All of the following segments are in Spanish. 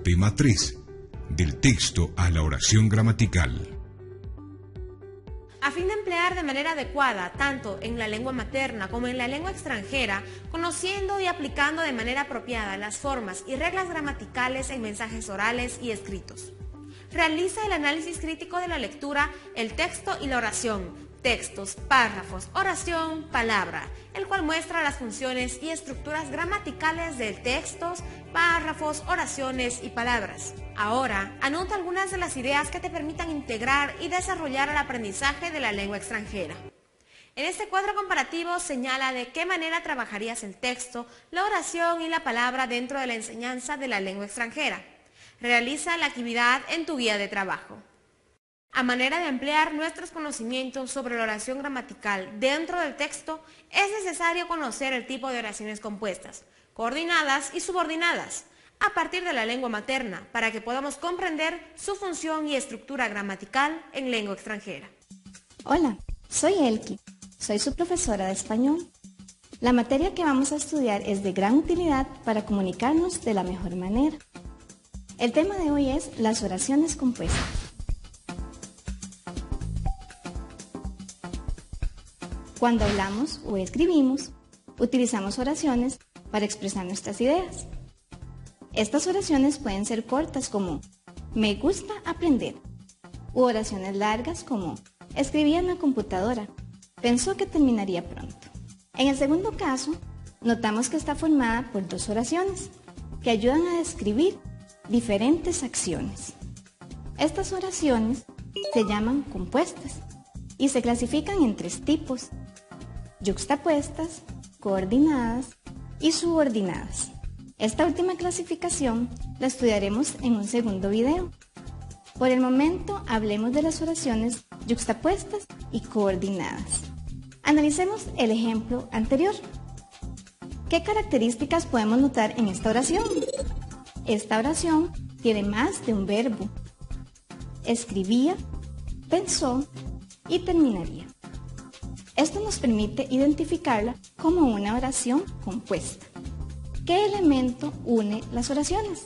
Parte matriz. Del texto a la oración gramatical. A fin de emplear de manera adecuada, tanto en la lengua materna como en la lengua extranjera, conociendo y aplicando de manera apropiada las formas y reglas gramaticales en mensajes orales y escritos. Realiza el análisis crítico de la lectura, el texto y la oración, textos, párrafos, oración, palabra, el cual muestra las funciones y estructuras gramaticales de textos, párrafos, oraciones y palabras. Ahora, anota algunas de las ideas que te permitan integrar y desarrollar el aprendizaje de la lengua extranjera. En este cuadro comparativo señala de qué manera trabajarías el texto, la oración y la palabra dentro de la enseñanza de la lengua extranjera. Realiza la actividad en tu guía de trabajo. A manera de ampliar nuestros conocimientos sobre la oración gramatical dentro del texto, es necesario conocer el tipo de oraciones compuestas, coordinadas y subordinadas, a partir de la lengua materna, para que podamos comprender su función y estructura gramatical en lengua extranjera. Hola, soy Elki, soy su profesora de español. La materia que vamos a estudiar es de gran utilidad para comunicarnos de la mejor manera. El tema de hoy es las oraciones compuestas. Cuando hablamos o escribimos, utilizamos oraciones para expresar nuestras ideas. Estas oraciones pueden ser cortas como me gusta aprender, u oraciones largas como escribí en la computadora, pensó que terminaría pronto. En el segundo caso, notamos que está formada por dos oraciones que ayudan a describir diferentes acciones. Estas oraciones se llaman compuestas y se clasifican en tres tipos: yuxtapuestas, coordinadas y subordinadas. Esta última clasificación la estudiaremos en un segundo video. Por el momento hablemos de las oraciones yuxtapuestas y coordinadas. Analicemos el ejemplo anterior. ¿Qué características podemos notar en esta oración? Esta oración tiene más de un verbo. Escribía, pensó y terminaría. Esto nos permite identificarla como una oración compuesta. ¿Qué elemento une las oraciones?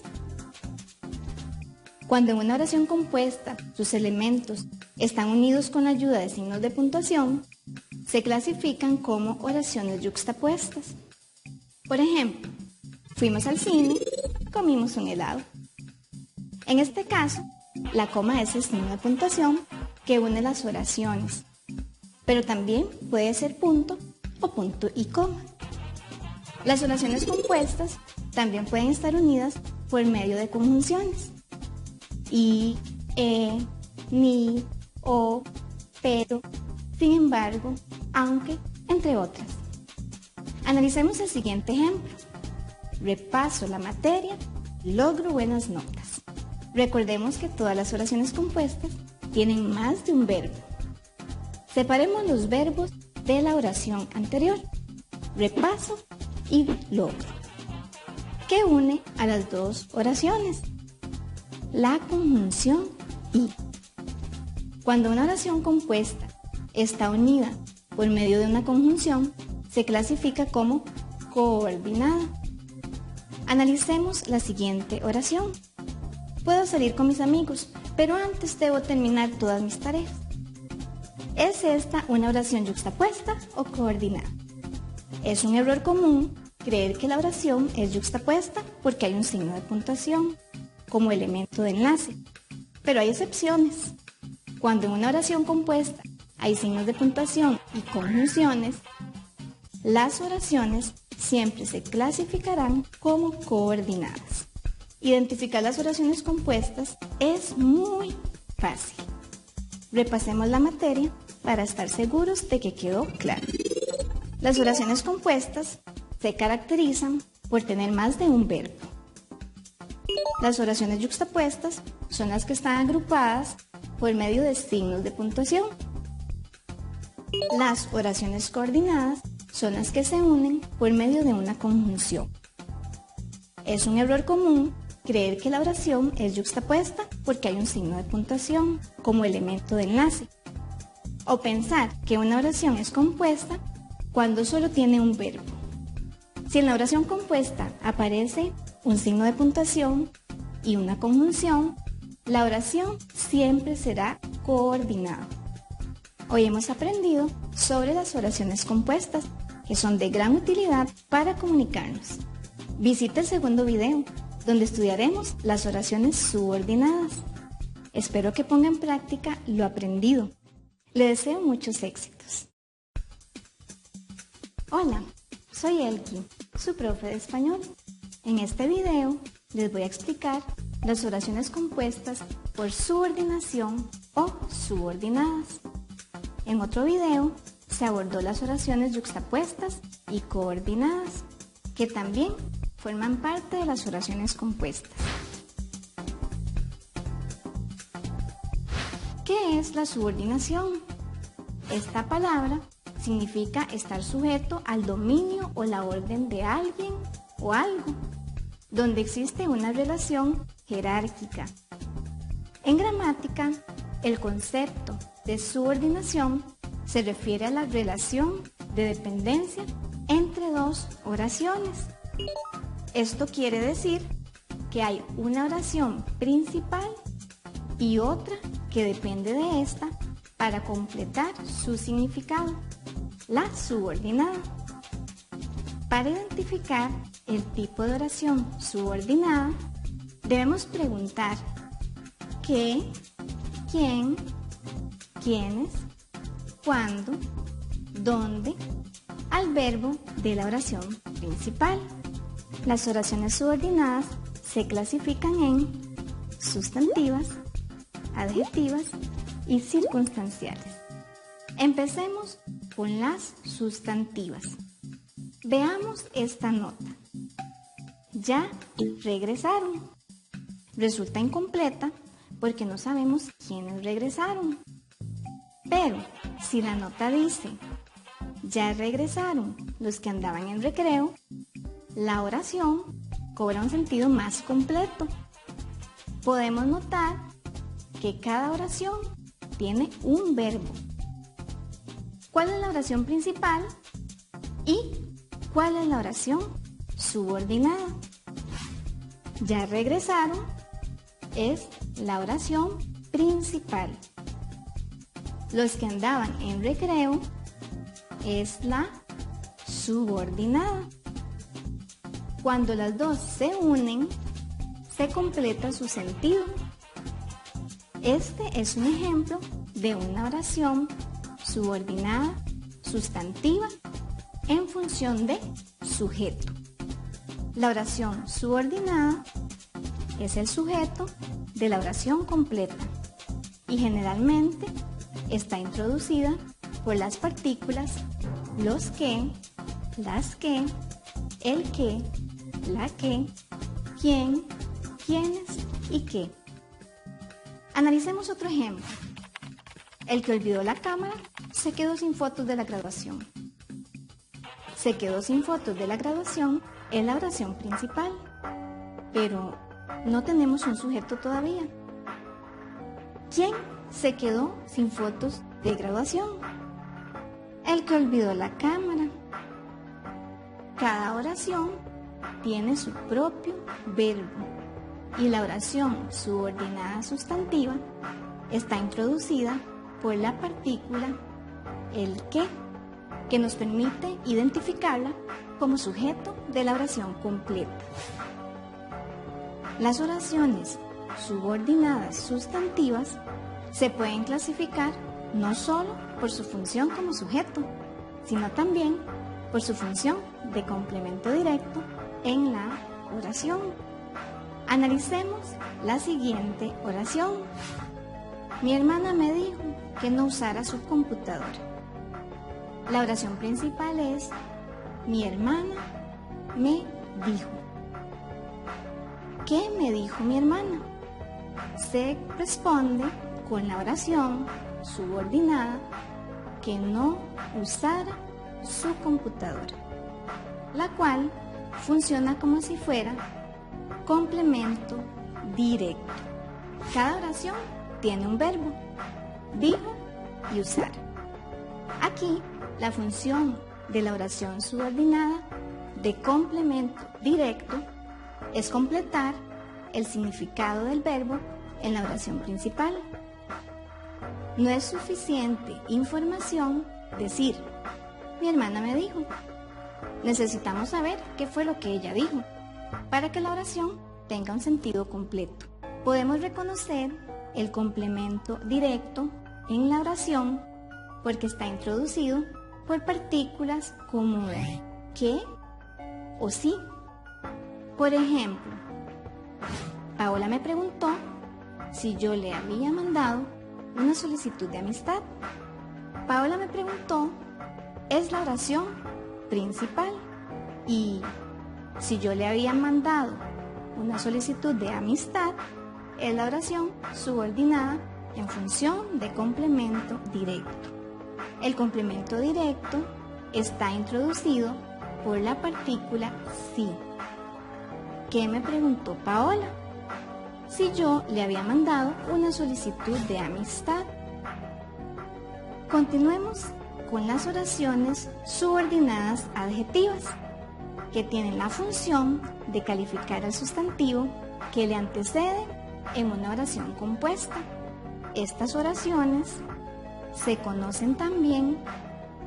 Cuando en una oración compuesta sus elementos están unidos con la ayuda de signos de puntuación, se clasifican como oraciones yuxtapuestas. Por ejemplo, fuimos al cine, comimos un helado. En este caso, la coma es el signo de puntuación que une las oraciones, pero también puede ser punto o punto y coma. Las oraciones compuestas también pueden estar unidas por medio de conjunciones: y, ni, o, pero, sin embargo, aunque, entre otras. Analicemos el siguiente ejemplo. Repaso la materia, logro buenas notas. Recordemos que todas las oraciones compuestas tienen más de un verbo. Separemos los verbos de la oración anterior: repaso y logro. ¿Qué une a las dos oraciones? La conjunción y. Cuando una oración compuesta está unida por medio de una conjunción, se clasifica como coordinada. Analicemos la siguiente oración. Puedo salir con mis amigos, pero antes debo terminar todas mis tareas. ¿Es esta una oración yuxtapuesta o coordinada? Es un error común creer que la oración es yuxtapuesta porque hay un signo de puntuación como elemento de enlace, pero hay excepciones. Cuando en una oración compuesta hay signos de puntuación y conjunciones, las oraciones siempre se clasificarán como coordinadas. Identificar las oraciones compuestas es muy fácil. Repasemos la materia para estar seguros de que quedó claro. Las oraciones compuestas se caracterizan por tener más de un verbo. Las oraciones yuxtapuestas son las que están agrupadas por medio de signos de puntuación. Las oraciones coordinadas son las que se unen por medio de una conjunción. Es un error común creer que la oración es yuxtapuesta porque hay un signo de puntuación como elemento de enlace, o pensar que una oración es compuesta cuando solo tiene un verbo. Si en la oración compuesta aparece un signo de puntuación, y una conjunción, la oración siempre será coordinada. Hoy hemos aprendido sobre las oraciones compuestas, que son de gran utilidad para comunicarnos. Visita el segundo video, donde estudiaremos las oraciones subordinadas. Espero que ponga en práctica lo aprendido. Le deseo muchos éxitos. Hola, soy Elki, su profe de español. En este video les voy a explicar las oraciones compuestas por subordinación o subordinadas. En otro video se abordó las oraciones yuxtapuestas y coordinadas, que también forman parte de las oraciones compuestas. ¿Qué es la subordinación? Esta palabra significa estar sujeto al dominio o la orden de alguien o algo, donde existe una relación jerárquica. En gramática, el concepto de subordinación se refiere a la relación de dependencia entre dos oraciones. Esto quiere decir que hay una oración principal y otra que depende de esta para completar su significado, la subordinada. Para identificar el tipo de oración subordinada, debemos preguntar qué, quién, quiénes, cuándo, dónde, al verbo de la oración principal. Las oraciones subordinadas se clasifican en sustantivas, adjetivas y circunstanciales. Empecemos con las sustantivas. Veamos esta nota. Ya regresaron. Resulta incompleta porque no sabemos quiénes regresaron. Pero si la nota dice, ya regresaron los que andaban en recreo, la oración cobra un sentido más completo. Podemos notar que cada oración tiene un verbo. ¿Cuál es la oración principal? ¿Y cuál es la oración subordinada? Ya regresaron es la oración principal. Los que andaban en recreo es la subordinada. Cuando las dos se unen, se completa su sentido. Este es un ejemplo de una oración subordinada sustantiva en función de sujeto. La oración subordinada es el sujeto de la oración completa y generalmente está introducida por las partículas los que, las que, el que, la que, quién, quiénes y qué. Analicemos otro ejemplo. El que olvidó la cámara se quedó sin fotos de la graduación. Se quedó sin fotos de la graduación es la oración principal, pero no tenemos un sujeto todavía. ¿Quién se quedó sin fotos de graduación? El que olvidó la cámara. Cada oración tiene su propio verbo y la oración subordinada sustantiva está introducida por la partícula el que nos permite identificarla como sujeto de la oración completa. Las oraciones subordinadas sustantivas se pueden clasificar no solo por su función como sujeto, sino también por su función de complemento directo en la oración. Analicemos la siguiente oración. Mi hermana me dijo que no usara su computadora. La oración principal es mi hermana me dijo. ¿Qué me dijo mi hermana? Se responde con la oración subordinada que no usara su computadora, la cual funciona como si fuera complemento directo. Cada oración tiene un verbo, dijo y usar. Aquí la función de la oración subordinada de complemento directo es completar el significado del verbo en la oración principal. No es suficiente información decir, mi hermana me dijo. Necesitamos saber qué fue lo que ella dijo, para que la oración tenga un sentido completo. Podemos reconocer el complemento directo en la oración porque está introducido por partículas como que o sí. Por ejemplo, Paola me preguntó si yo le había mandado una solicitud de amistad. Paola me preguntó es la oración principal y si yo le había mandado una solicitud de amistad es la oración subordinada en función de complemento directo. El complemento directo está introducido por la partícula sí. ¿Qué me preguntó Paola? Si yo le había mandado una solicitud de amistad. Continuemos con las oraciones subordinadas adjetivas, que tienen la función de calificar al sustantivo que le antecede en una oración compuesta. Estas oraciones se conocen también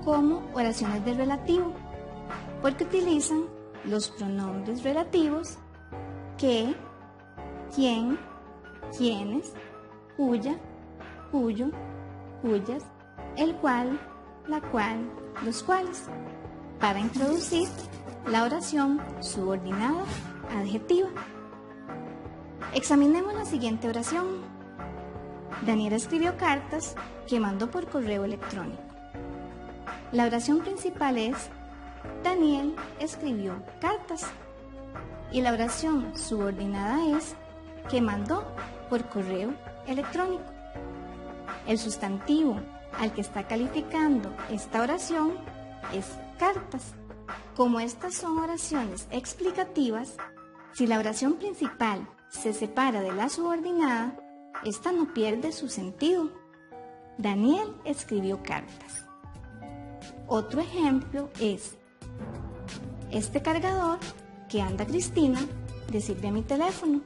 como oraciones del relativo, porque utilizan los pronombres relativos que, quién, quiénes, cuya, cuyo, cuyas, el cual, la cual, los cuales, para introducir la oración subordinada adjetiva. Examinemos la siguiente oración. Daniela escribió cartas que mandó por correo electrónico. La oración principal es Daniel escribió cartas y la oración subordinada es que mandó por correo electrónico. El sustantivo al que está calificando esta oración es cartas. Como estas son oraciones explicativas, si la oración principal se separa de la subordinada, esta no pierde su sentido. Daniel escribió cartas. Otro ejemplo es: este cargador que anda Cristina le sirve a mi teléfono.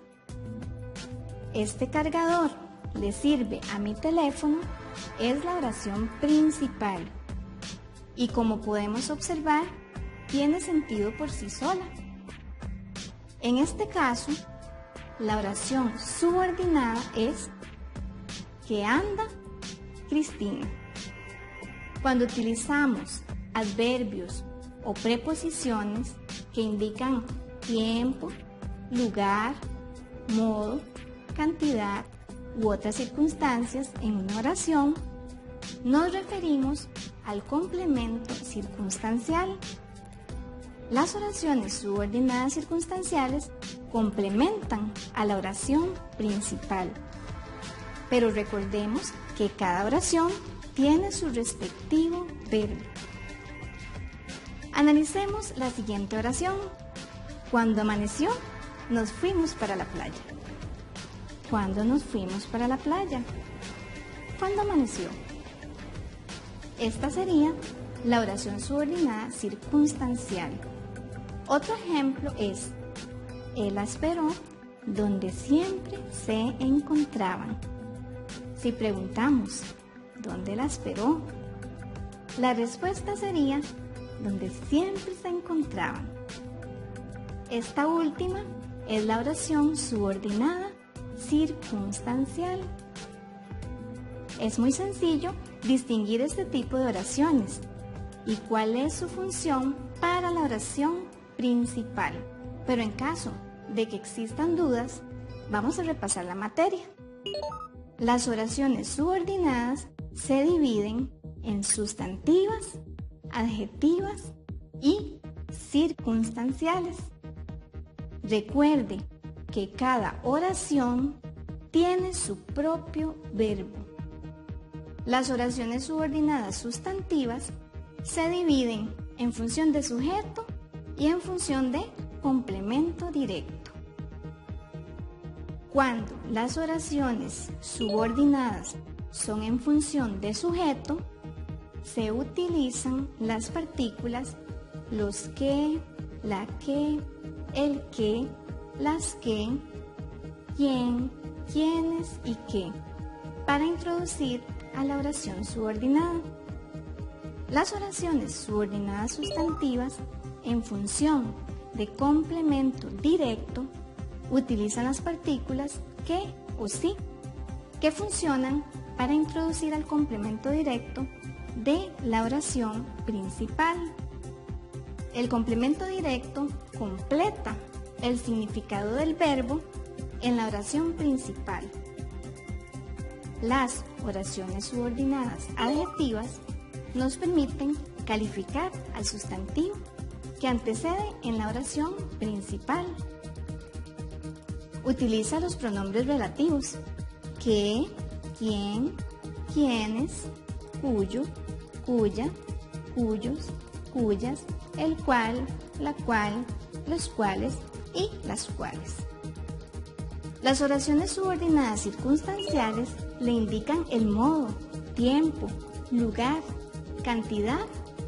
Este cargador le sirve a mi teléfono es la oración principal y, como podemos observar, tiene sentido por sí sola. En este caso, la oración subordinada es que anda Cristina. Cuando utilizamos adverbios o preposiciones que indican tiempo, lugar, modo, cantidad u otras circunstancias en una oración, nos referimos al complemento circunstancial. Las oraciones subordinadas circunstanciales complementan a la oración principal, pero recordemos que cada oración tiene su respectivo verbo. Analicemos la siguiente oración. Cuando amaneció, nos fuimos para la playa. ¿Cuándo nos fuimos para la playa? ¿Cuándo amaneció? Esta sería la oración subordinada circunstancial. Otro ejemplo es: él la esperó donde siempre se encontraban. Si preguntamos ¿dónde la esperó?, la respuesta sería donde siempre se encontraban. Esta última es la oración subordinada circunstancial. Es muy sencillo distinguir este tipo de oraciones y cuál es su función para la oración principal. Pero en caso de que existan dudas, vamos a repasar la materia. Las oraciones subordinadas se dividen en sustantivas, adjetivas y circunstanciales. Recuerde que cada oración tiene su propio verbo. Las oraciones subordinadas sustantivas se dividen en función de sujeto y en función de complemento directo. Cuando las oraciones subordinadas son en función de sujeto, se utilizan las partículas los que, la que, el que, las que, quién, quiénes y qué, para introducir a la oración subordinada. Las oraciones subordinadas sustantivas, en función de complemento directo, utilizan las partículas que o sí, que funcionan para introducir al complemento directo de la oración principal. El complemento directo completa el significado del verbo en la oración principal. Las oraciones subordinadas adjetivas nos permiten calificar al sustantivo que antecede en la oración principal. Utiliza los pronombres relativos que, quién, quiénes, cuyo, cuya, cuyos, cuyas, el cual, la cual, los cuales y las cuales. Las oraciones subordinadas circunstanciales le indican el modo, tiempo, lugar, cantidad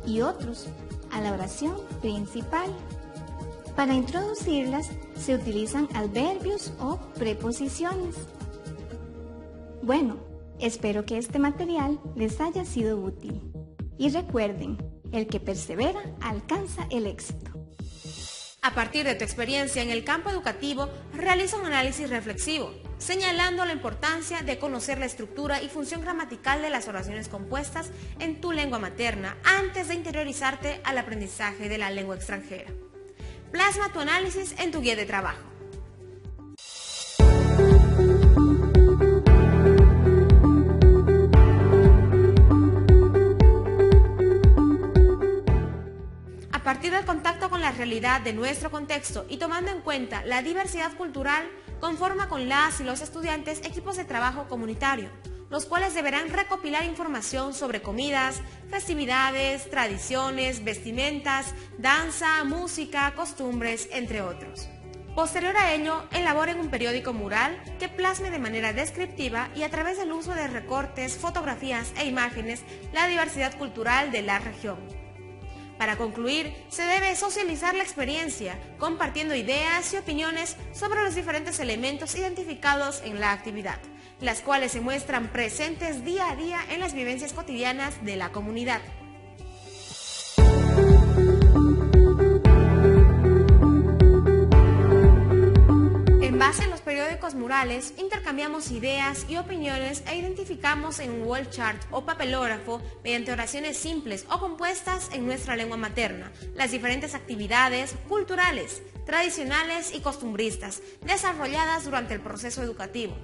y otros a la oración principal. Para introducirlas se utilizan adverbios o preposiciones. Bueno, espero que este material les haya sido útil. Y recuerden, el que persevera alcanza el éxito. A partir de tu experiencia en el campo educativo, realiza un análisis reflexivo, señalando la importancia de conocer la estructura y función gramatical de las oraciones compuestas en tu lengua materna antes de interiorizarte al aprendizaje de la lengua extranjera. Plasma tu análisis en tu guía de trabajo. A partir del contacto con la realidad de nuestro contexto y tomando en cuenta la diversidad cultural, conforma con las y los estudiantes equipos de trabajo comunitario, los cuales deberán recopilar información sobre comidas, festividades, tradiciones, vestimentas, danza, música, costumbres, entre otros. Posterior a ello, elaboren un periódico mural que plasme de manera descriptiva y a través del uso de recortes, fotografías e imágenes la diversidad cultural de la región. Para concluir, se debe socializar la experiencia, compartiendo ideas y opiniones sobre los diferentes elementos identificados en la actividad, las cuales se muestran presentes día a día en las vivencias cotidianas de la comunidad. En base a los periódicos murales, intercambiamos ideas y opiniones e identificamos en un wall chart o papelógrafo, mediante oraciones simples o compuestas en nuestra lengua materna, las diferentes actividades culturales, tradicionales y costumbristas desarrolladas durante el proceso educativo.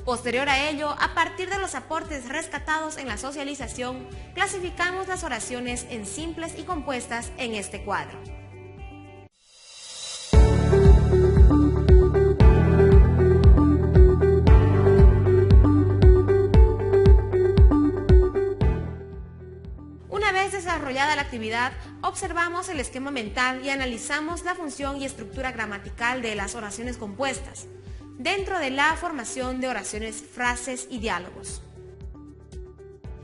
Posterior a ello, a partir de los aportes rescatados en la socialización, clasificamos las oraciones en simples y compuestas en este cuadro. Una vez desarrollada la actividad, observamos el esquema mental y analizamos la función y estructura gramatical de las oraciones compuestas, dentro de la formación de oraciones, frases y diálogos.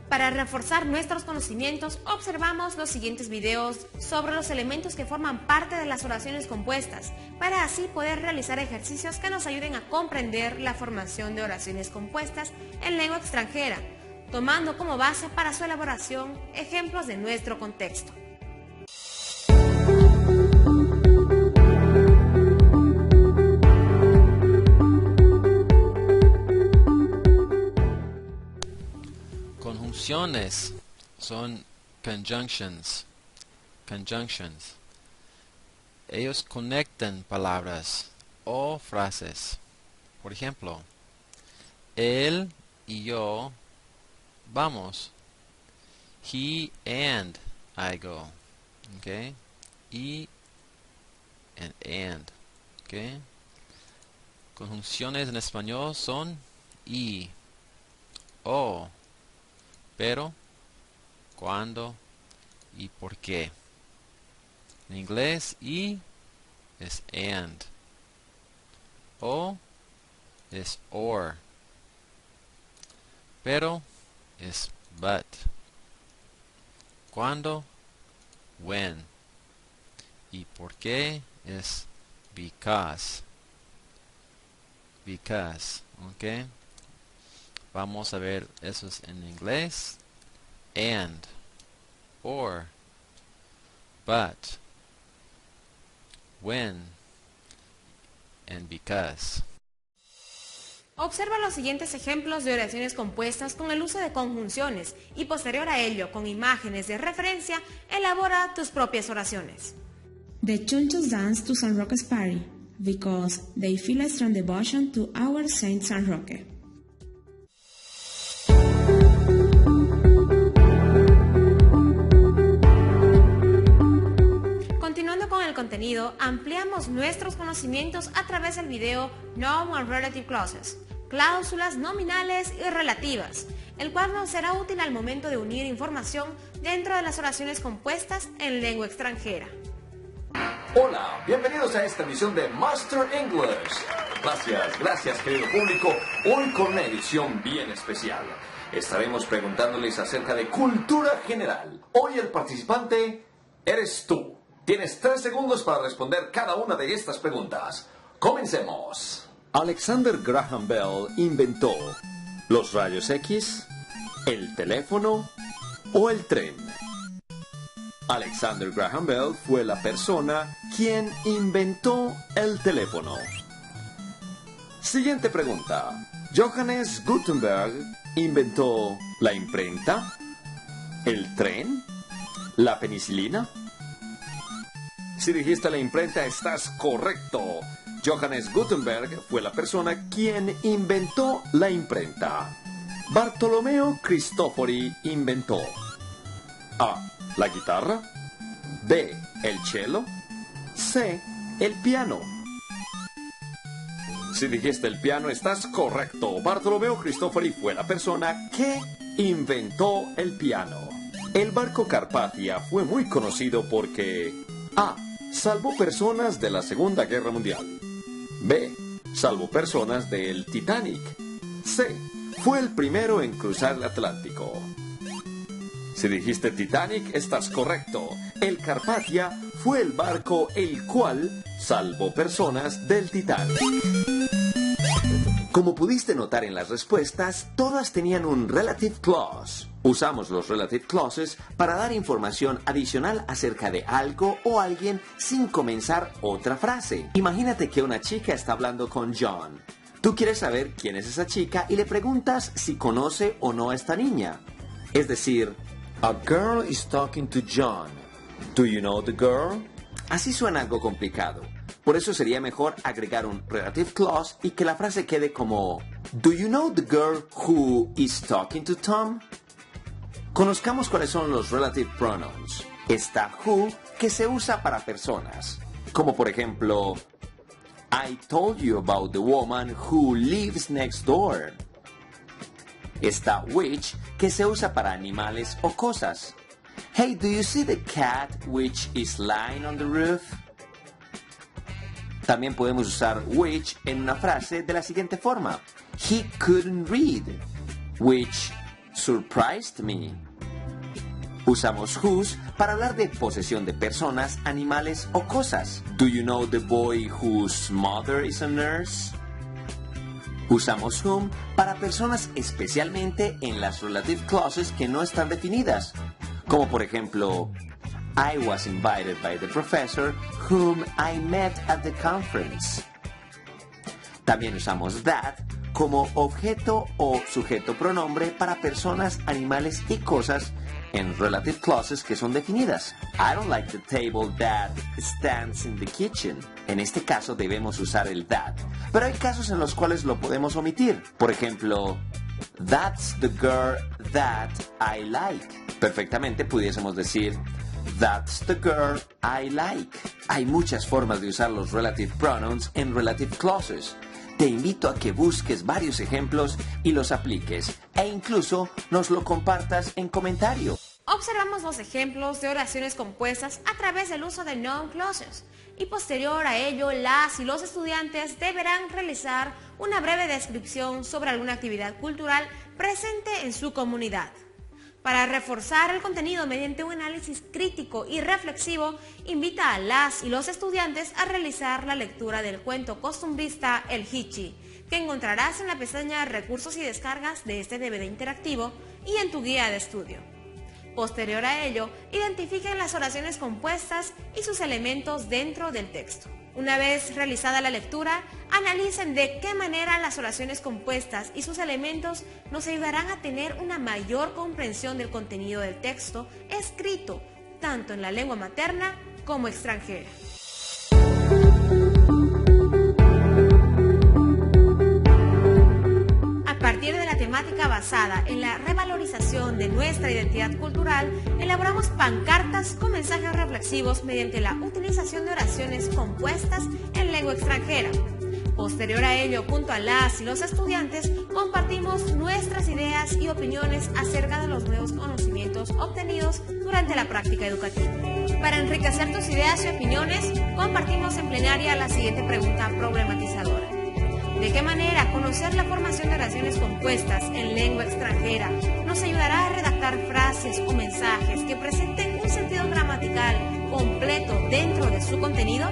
Para reforzar nuestros conocimientos, observamos los siguientes videos sobre los elementos que forman parte de las oraciones compuestas, para así poder realizar ejercicios que nos ayuden a comprender la formación de oraciones compuestas en lengua extranjera, tomando como base para su elaboración ejemplos de nuestro contexto. Conjunciones son conjunctions. Ellos conectan palabras o frases. Por ejemplo, él y yo vamos. He and I go. Okay? Y and. Okay? Conjunciones en español son y, o, pero, cuando y por qué. En inglés, y es and. O es or. Pero es but. Cuando, when. Y por qué es because. because. ¿Ok? Vamos a ver esos en inglés. And, or, but, when, and because. Observa los siguientes ejemplos de oraciones compuestas con el uso de conjunciones y posterior a ello, con imágenes de referencia, elabora tus propias oraciones. The chunchos dance to San Roque's party because they feel a strong devotion to our Saint San Roque. Continuando con el contenido, ampliamos nuestros conocimientos a través del video Noun and Relative Clauses, cláusulas nominales y relativas, el cual nos será útil al momento de unir información dentro de las oraciones compuestas en lengua extranjera. Hola, bienvenidos a esta emisión de Master English. Gracias querido público. Hoy con una edición bien especial. Estaremos preguntándoles acerca de cultura general. Hoy el participante eres tú. Tienes 3 segundos para responder cada una de estas preguntas. Comencemos. Alexander Graham Bell inventó los rayos X, el teléfono o el tren. Alexander Graham Bell fue la persona quien inventó el teléfono. Siguiente pregunta. Johannes Gutenberg inventó la imprenta, el tren, la penicilina. Si dijiste la imprenta, estás correcto. Johannes Gutenberg fue la persona quien inventó la imprenta. Bartolomeo Cristofori inventó A. La guitarra, B. El cello, C. El piano. Si dijiste el piano, estás correcto. Bartolomeo Cristofori fue la persona que inventó el piano. El barco Carpathia fue muy conocido porque A. Salvó personas de la Segunda Guerra Mundial. B. Salvó personas del Titanic. C. Fue el primero en cruzar el Atlántico. Si dijiste Titanic, estás correcto. El Carpathia fue el barco el cual salvó personas del Titanic. Como pudiste notar en las respuestas, todas tenían un relative clause. Usamos los relative clauses para dar información adicional acerca de algo o alguien sin comenzar otra frase. Imagínate que una chica está hablando con John. Tú quieres saber quién es esa chica y le preguntas si conoce o no a esta niña. Es decir, a girl is talking to John. Do you know the girl? Así suena algo complicado. Por eso sería mejor agregar un relative clause y que la frase quede como Do you know the girl who is talking to Tom? Conozcamos cuáles son los relative pronouns. Está who, que se usa para personas. Como por ejemplo, I told you about the woman who lives next door. Está which, que se usa para animales o cosas. Hey, do you see the cat which is lying on the roof? También podemos usar which en una frase de la siguiente forma. He couldn't read, which surprised me. Usamos whose para hablar de posesión de personas, animales o cosas. Do you know the boy whose mother is a nurse? Usamos whom para personas especialmente en las relative clauses que no están definidas. Como por ejemplo, I was invited by the professor whom I met at the conference. También usamos that como objeto o sujeto pronombre para personas, animales y cosas en relative clauses que son definidas. I don't like the table that stands in the kitchen. En este caso debemos usar el that, pero hay casos en los cuales lo podemos omitir. Por ejemplo, that's the girl that I like. Perfectamente pudiésemos decir That's the girl I like. Hay muchas formas de usar los relative pronouns en relative clauses. Te invito a que busques varios ejemplos y los apliques, e incluso nos lo compartas en comentario. Observamos los ejemplos de oraciones compuestas a través del uso de noun clauses, y posterior a ello las y los estudiantes deberán realizar una breve descripción sobre alguna actividad cultural presente en su comunidad. Para reforzar el contenido mediante un análisis crítico y reflexivo, invita a las y los estudiantes a realizar la lectura del cuento costumbrista El Hichi, que que encontrarás en la pestaña Recursos y descargas de este DVD interactivo y en tu guía de estudio. Posterior a ello, identifiquen las oraciones compuestas y sus elementos dentro del texto. Una vez realizada la lectura, analicen de qué manera las oraciones compuestas y sus elementos nos ayudarán a tener una mayor comprensión del contenido del texto escrito, tanto en la lengua materna como extranjera. A partir de la temática basada en la revalorización de nuestra identidad cultural, elaboramos pancartas con mensajes reflexivos mediante la utilización de oraciones compuestas en lengua extranjera. Posterior a ello, junto a las y los estudiantes, compartimos nuestras ideas y opiniones acerca de los nuevos conocimientos obtenidos durante la práctica educativa. Para enriquecer tus ideas y opiniones, compartimos en plenaria la siguiente pregunta problematizadora. ¿De qué manera conocer la formación de oraciones compuestas en lengua extranjera nos ayudará a redactar frases o mensajes que presenten un sentido gramatical completo dentro de su contenido?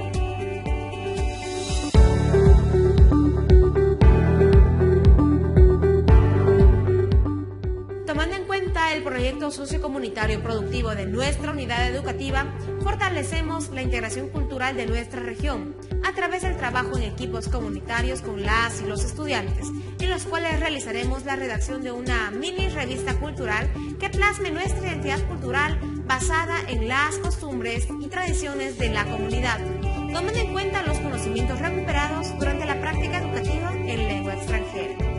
Tomando en cuenta el proyecto sociocomunitario productivo de nuestra unidad educativa, fortalecemos la integración cultural de nuestra región a través del trabajo en equipos comunitarios con las y los estudiantes, en los cuales realizaremos la redacción de una mini revista cultural que plasme nuestra identidad cultural basada en las costumbres y tradiciones de la comunidad, tomando en cuenta los conocimientos recuperados durante la práctica educativa en lengua extranjera.